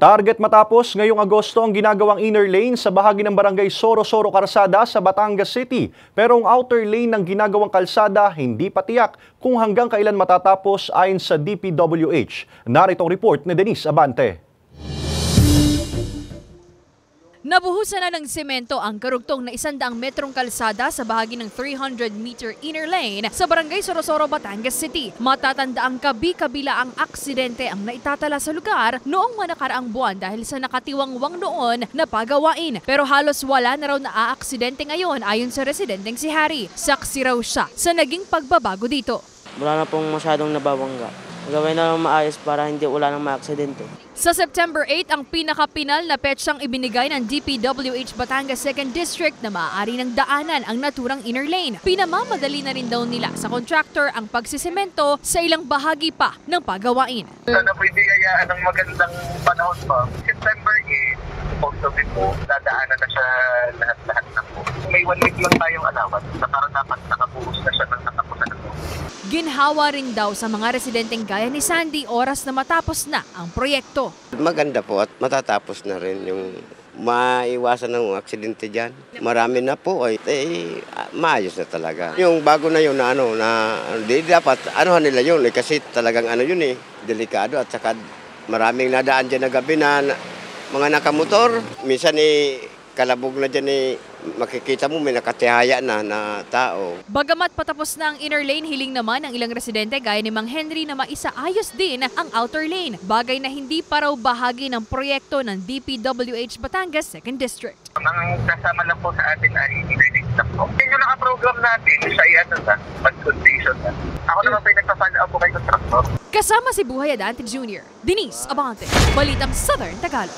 Target matapos ngayong Agosto ang ginagawang inner lane sa bahagi ng barangay Soro-Soro Karsada sa Batangas City. Pero ang outer lane ng ginagawang kalsada hindi pa tiyak kung hanggang kailan matatapos ayon sa DPWH. Narito ang report ni Denise Abante. Nabuhusan na ng semento ang karugtong na 100 metrong kalsada sa bahagi ng 300-meter inner lane sa barangay Soro-Soro, Batangas City. Matatanda ang kabi-kabila ang aksidente ang naitatala sa lugar noong manakaraang buwan dahil sa nakatiwangwang noon na pagawain. Pero halos wala na raw na-aaksidente ngayon ayon sa residenteng si Harry. Saksi raw siya sa naging pagbabago dito. Wala na pong masyadong nababangga. Gawin na lang maayos para hindi wala nang maaksidente. Sa September 8, ang pinakapinal na petsang ibinigay ng DPWH Batangas 2nd District na maaari ng daanan ang naturang inner lane. Pinamamadali na rin daw nila sa contractor ang pagsisemento sa ilang bahagi pa ng pagawain. Sana po hindi kayaan ng magandang panahon pa. September 8, supposed to be po, dadaanan na siya lahat-lahat na po. May 1 week lang tayong allowance. Sa para dapat nakapuros na siya ng katapusan na po. Ginhawa rin daw sa mga residenteng gaya ni Sandy oras na matapos na ang proyekto. Maganda po at matatapos na rin yung maiwasan ng aksidente dyan. Marami na po ay maayos na talaga. Yung bago na yun na di dapat nila yun kasi talagang delikado at saka maraming nadaan dyan na gabi na mga nakamotor. Minsan kalabog na dyan makikita mo may nakatihaya na tao. Bagamat patapos na ang inner lane, hiling naman ng ilang residente gaya ni Mang Henry na maisaayos din ang outer lane. Bagay na hindi pa raw bahagi ng proyekto ng DPWH Batangas 2nd District. Ang kasama lang po sa atin ay inner lane stop po. Yung nakaprogram natin, siya mag-condition na. Ako naman po yung nagpa-follow up po kay contractor. Kasama si Buhay Adante Jr., Denise Abante, Balitang Southern Tagalog.